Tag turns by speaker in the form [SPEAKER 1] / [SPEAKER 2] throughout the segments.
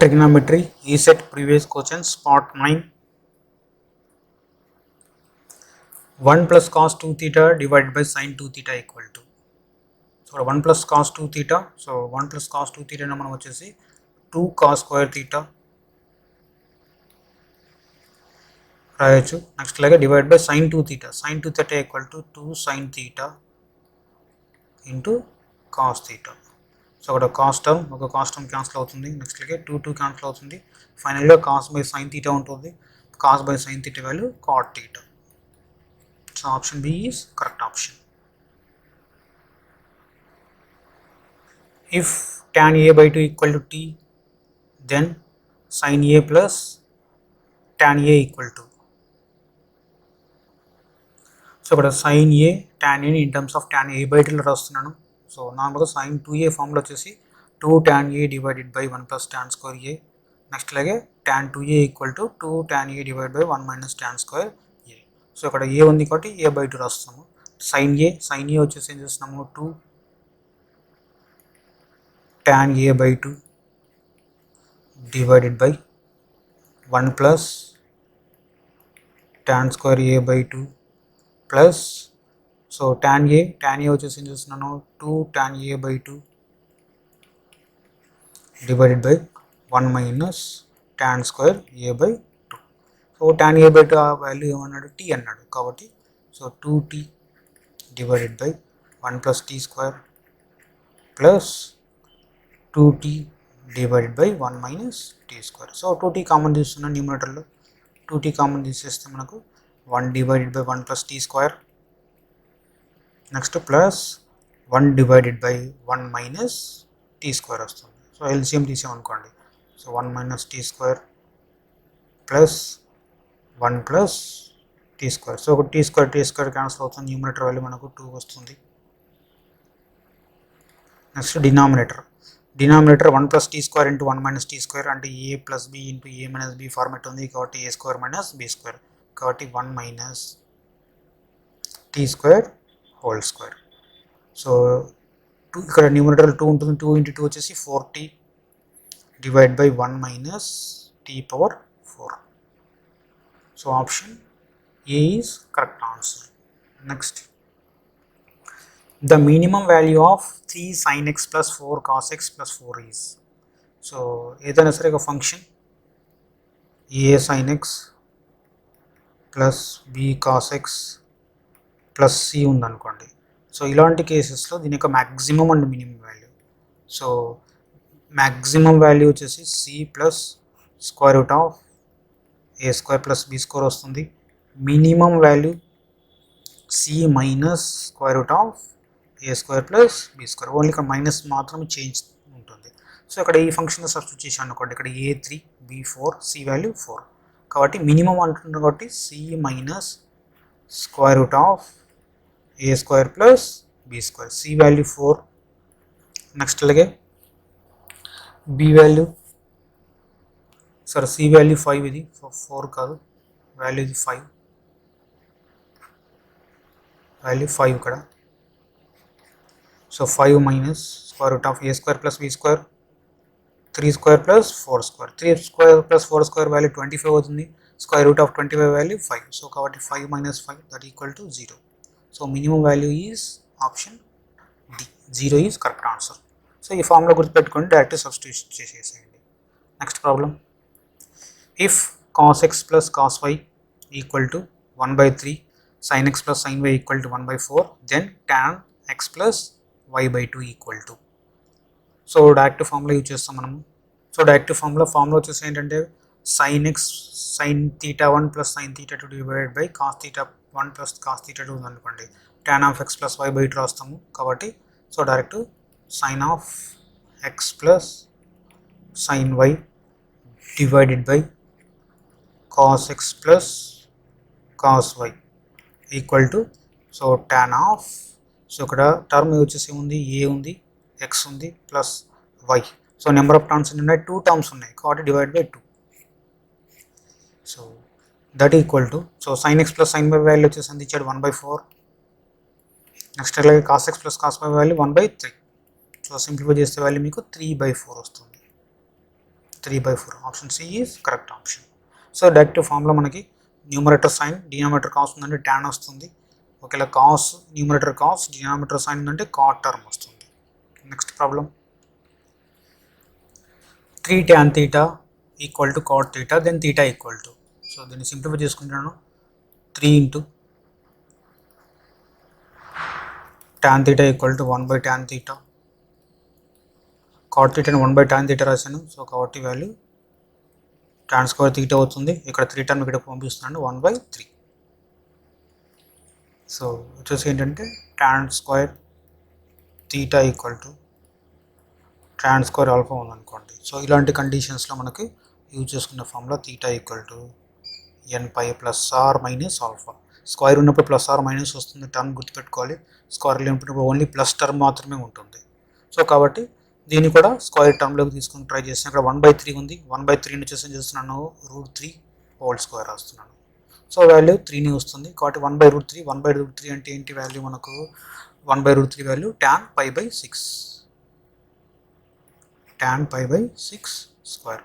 [SPEAKER 1] Trigonometry ESET previous questions part 9. 1 plus cos 2 theta divided by sin 2 theta equal to. So 1 plus cos 2 theta. So 1 plus cos 2 theta మనం వచ్చేసి 2 cos square theta రాయొచ్చు. Next అలాగే divide by sin 2 theta. sin 2 theta equal to 2 sin theta into cos theta. So అక్కడ cos term cancel అవుతుంది. Next అలాగే 2 cancel అవుతుంది. ఫైనల్గా cos by sin theta ఉంటుంది. Cos by sin theta value cot theta. So option B is correct option. If tan A by 2 equal to t, then sin A plus tan A equal to. So ఇక్కడ sin A tan A in terms of tan A by 2 రాస్తున్నాను. So నార్మల్గా sin 2A formula వచ్చేసి 2 tan A divided by 1 plus tan square A. Next అలాగే tan 2A equal to 2 tan A divided by 1 minus tan square A. So ఇక్కడ A ఉంది కాబట్టి A by 2 రాస్తాము. sin A వచ్చేసి ఏం చేస్తున్నాము 2 tan A by 2 divided by 1 plus tan square A by 2 plus so tan A వచ్చేసి ఏం చేస్తున్నాను 2 tan A by 2 divided by 1 minus tan square A by 2. So tan A by 2 value ఏమన్నాడు t అన్నాడు కాబట్టి so 2t divided by 1 plus t square plus 2t divided by 1 minus t square. So 2t common తీసుకున్న న్యూమరేటర్లో 2t common తీసేస్తే మనకు 1 divided by 1 plus t square next plus 1 divided by 1 minus t square వస్తుంది. So LCM తీసామనుకోండి so 1 minus t square plus 1 plus t square. So ఒక t square cancel అవుతుంది. Numerator value మనకు 2 వస్తుంది. Next denominator 1 plus t square into 1 minus t square అంటే a plus b into a minus b format ఉంది కాబట్టి a square minus b square కాబట్టి 1 minus t square whole square. So 2 ఇక్కడ numerator 2 ఉంటుంది. 2 into 2 వచ్చేసి 4t divided by 1 minus t power 4. So option A is correct answer. Next, the minimum value of 3 sin x plus 4 cos x plus 4 is. So ఏదైనా సరే ఒక function a sin x plus b cos x plus c ఉందనుకోండి. So ఇలాంటి కేసెస్లో దీని యొక్క maximum and minimum value. So maximum value వచ్చేసి c plus square root of a square plus b square వస్తుంది. Minimum value c minus square root of a square plus b square. Only ఇక్కడ minus మాత్రం change ఉంటుంది. So ఇక్కడ ఈ function substitute చేసి అనుకోండి ఇక్కడ a3 b4 c వాల్యూ 4 కాబట్టి మినిమం అంటున్నారు కాబట్టి c minus square root of a square plus b square. c value 4. Next అలాగే b వాల్యూ c వాల్యూ 5 ఇది 4 కాదు వాల్యూ ఇది 5 వాల్యూ 5 ఇక్కడ. So 5 minus square root of a square plus b square 3 square plus 4 square 3 square plus 4 square value 25 అవుతుంది. Square root of 25 value 5. So కాబట్టి 5 minus 5 that equal to 0. So minimum value is option D. 0 is correct answer. So ఈ formula గుర్తుపెట్టుకొని direct substitute చేసేసేయండి. Next problem, if cos x plus cos y equal to 1/3 sin x plus sin y equal to 1/4 then tan x plus y by 2 equal to. So direct formula use చేస్తాం మనము. So direct formula వచ్చేసి ఏంటంటే sin x sin theta 1 plus sin theta 2 divided by cos theta 1 plus cos theta 2 ఉందనుకోండి tan of x plus y by 2 రాస్తాము కాబట్టి so direct sin of x plus sin y divided by cos x plus cos y equal to so tan of so ఇక్కడ term వచ్చేసి ఉంది a ఉంది x ఉంది plus y. So number of terms ఉన్నాయి 2 terms ఉన్నాయి కాబట్టి divide by 2. So that equal to so sin x plus sin y value వచ్చేసి ఎంత ఇచ్చాడు 1/4. నెక్స్ట్ అలాగే cos x plus cos y value 1/3. So simplify చేస్తే వాల్యూ మీకు 3/4 వస్తుంది. 3/4. Option C is correct option. So direct formula మనకి numerator sine denominator cos ఉందంటే tan వస్తుంది. ఒకవేళ cos numerator cos denominator sine ఉందంటే కాట్ టర్మ్ వస్తుంది. Next problem 3 tan theta equal to cot theta then theta equal to, so దీన్ని simplify చేసుకుంటున్నాను. 3 into tan theta equal to 1/tan theta, cot theta 1/tan theta రాశాను. So కాబట్టి value tan square theta అవుతుంది. ఇక్కడ 3 term ఇక్కడ పంపిస్తున్నాను 1/3. So వచ్చేసి ఏంటంటే tan square theta equal to tan square alpha ఉందనుకోండి. సో ఇలాంటి కండిషన్స్లో మనకి యూజ్ చేసుకున్న formula theta equal to n pi plus or minus alpha. Square ఉన్నప్పుడు ప్లస్ ఆర్ మైనస్ వస్తుంది, టర్మ్ గుర్తుపెట్టుకోవాలి. స్క్వేర్ లేనప్పుడు ఓన్లీ ప్లస్ టర్మ్ మాత్రమే ఉంటుంది. సో కాబట్టి దీన్ని కూడా స్క్వేర్ టర్మ్లోకి తీసుకొని ట్రై చేస్తాను. ఇక్కడ 1/3 ఉంది. 1/3 వచ్చేసి ఏం చేస్తున్నాను, √3 హోల్ స్క్వేర్ రాస్తున్నాను. సో వాల్యూ 3ని వస్తుంది. కాబట్టి 1/√3 1/√3 అంటే ఏంటి వాల్యూ మనకు 1/√3 value tan π/6 tan π/6 square.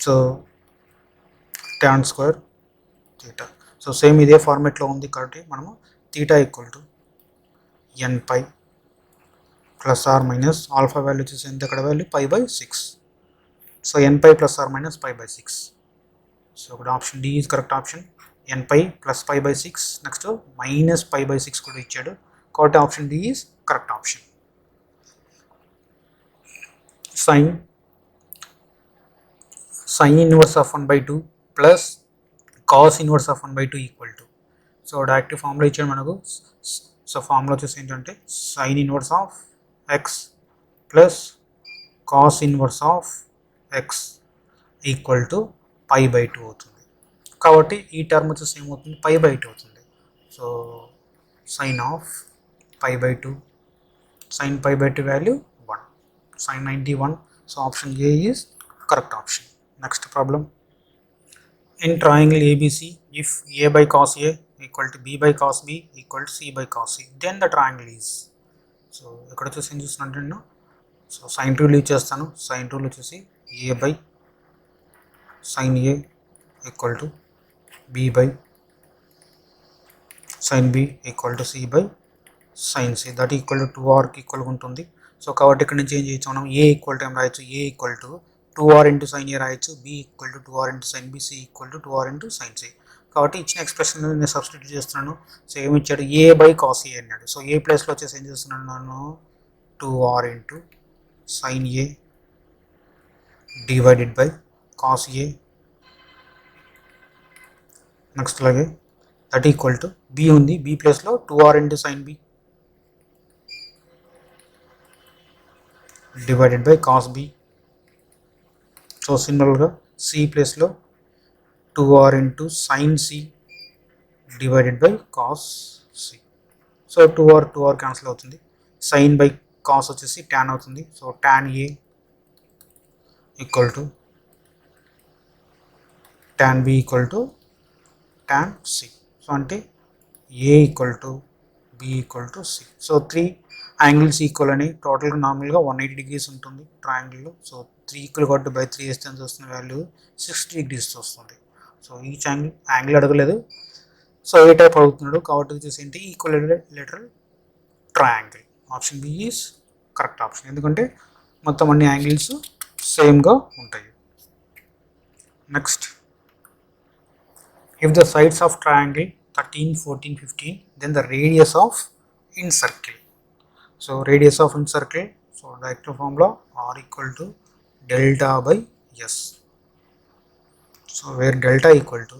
[SPEAKER 1] So tan square theta. So same ఇదే ఫార్మేట్లో ఉంది కాబట్టి మనము theta equal to n pi plus or minus alpha value వచ్చేసి ఎంత, అక్కడ value π/6. So n pi plus or minus π/6. So ఇక్కడ option D is correct option. n pi plus π/6 next minus π/6 కూడా ఇచ్చాడు కాబట్టి option D is correct option. Sine inverse of 1/2 plus cos inverse of 1/2 equal to, so direct formula ఇచ్చాడు మనకు. So formula వచ్చేసి ఏంటంటే sine inverse of x plus cos inverse of x equal to π/2 అవుతుంది. కాబట్టి ఈ టర్మ్ వచ్చేసి ఏమవుతుంది, π/2 అవుతుంది. So sine of π/2, sine π/2 value 1, sin 91. So option A is correct option. Next problem, in triangle ABC, if a by cos a equal to b by cos b equal to c by cos c, then the triangle is. So ఇక్కడ వచ్చేసి ఏం చూస్తున్నట్టు నేను, so sine rule use చేస్తాను. Sine rule వచ్చేసి a by sin a equal to b by sin b equal to c by sin c, that equal to 2rకి ఈక్వల్గా ఉంటుంది. సో కాబట్టి ఇక్కడ నుంచి ఏం చేయొచ్చు మనం, a ఈక్వల్ టు ఏం రాయొచ్చు, a equal to 2r into sine A రాయొచ్చు, b equal to 2r into sine B, C equal to 2r into sine C. కాబట్టి ఇచ్చిన ఎక్స్ప్రెషన్ నేను సబ్స్టిట్యూట్ చేస్తున్నాను. సో ఏమి ఇచ్చాడు, a బై కాస్ ఏ అన్నాడు. సో ఏ ప్లేస్లో వచ్చేసి ఏం చేస్తున్నాను నేను, 2r into sine A divided by cos A, next అలాగే దట్ ఈక్వల్ టు b ఉంది, b ప్లేస్లో 2r into sine B divided by cos B. So సిమిలర్గా సి ప్లేస్లో 2r into sine C divided by cos C. So 2r cancel అవుతుంది. Sine by cos వచ్చేసి tan అవుతుంది. So tan A equal to tan B equal to tan C. So అంటే A equal to B equal to C. So 3 angles equal అని, టోటల్గా నార్మల్గా 180 degrees ఉంటుంది ట్రయాంగిల్లో. So 3 equal కాబట్టి బై 3 వేస్తే ఎంత వస్తుంది వాల్యూ, 60 degrees వస్తుంది. సో ఈచ్ యాంగిల్ అడగలేదు, సో ఏ టైప్ అడుగుతున్నాడు కాబట్టి వచ్చేసి ఏంటి, equilateral triangle. Option B is correct option, ఎందుకంటే మొత్తం అన్ని యాంగిల్స్ సేమ్గా ఉంటాయి. Next, if the sides of triangle 13, 14, 15, then the radius of incircle. So radius of incircle, so direct formula r equal to delta by s. So where delta equal to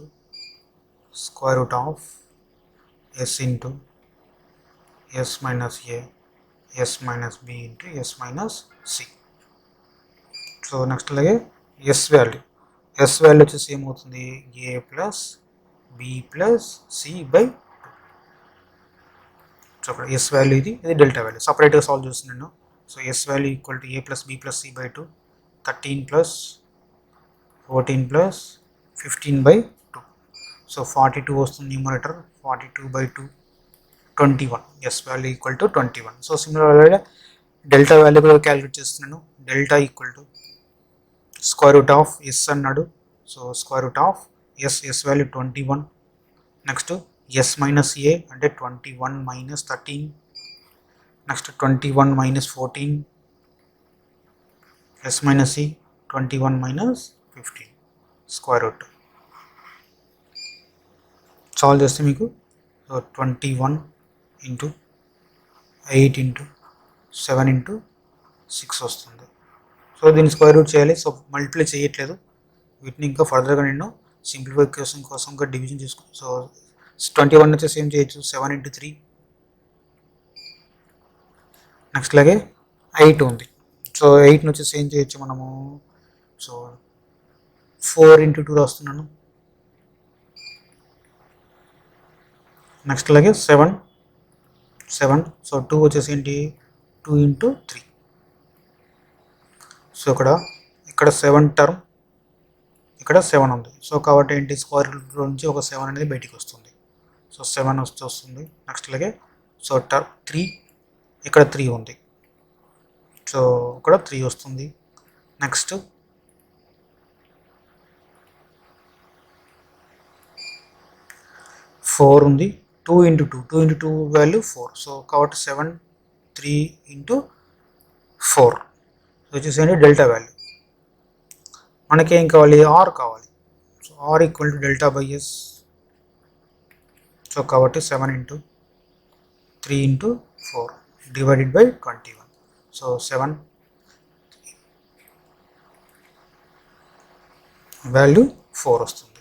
[SPEAKER 1] square root of s into s minus a, s minus b into s minus c. So next అలాగే s value వచ్చేసి ఏమవుతుంది, a plus b plus c by 2. So అక్కడ S value ఇది delta value సపరేట్గా solve చేస్తున్నాను. So S value equal to A plus B plus C by 2, 13 plus 14 plus 15 by 2. So 42 వస్తుంది numerator, 42 by 2 21. S value equal to 21. So సిమిలర్గా delta value కూడా calculate చేస్తున్నాను. Delta equal to square root of S అన్నాడు. So square root of S value 21. Next yes minus A అంటే 21 minus 13. Next 21 minus 14. S minus ఈ 21 minus 15 square root. Solve చేస్తే మీకు 21 into 8 into 7 into 6 వస్తుంది. So దీన్ని square root చేయాలి. So multiply చేయట్లేదు, వీటిని ఇంకా ఫర్దర్గా నేను సింప్లిఫికేషన్ కోసం ఇంకా డివిజన్ చేసుకో. సో 21 వచ్చేసి ఏం చేయొచ్చు, 7 ఇంటూ 3. నెక్స్ట్ అలాగే 8 ఉంది. సో 8 వచ్చేసి ఏం చేయొచ్చు మనము, సో 4 ఇంటూ 2 రాస్తున్నాను. నెక్స్ట్ అలాగే 7. సో 2 వచ్చేసి ఏంటి, 2 ఇంటూ 3. సో ఇక్కడ 7 టర్మ్, ఇక్కడ 7 ఉంది. సో కాబట్టి ఏంటి, స్క్వేర్ రూట్ నుంచి ఒక 7 అనేది బయటికి వస్తుంది. సో 7 వస్తుంది. నెక్స్ట్ అలాగే సో 3, ఇక్కడ 3 ఉంది. సో ఇక్కడ 3 వస్తుంది. నెక్స్ట్ 4 ఉంది. 2 ఇంటూ 2 వాల్యూ 4. సో కాబట్టి 7, 3 ఇంటూ 4 వచ్చేసి డెల్టా వాల్యూ. మనకి ఏం కావాలి, ఆర్ కావాలి. So R equal to delta by S. So కాబట్టి 7 into 3 into 4 divided by 21. So 7 value 4 వస్తుంది.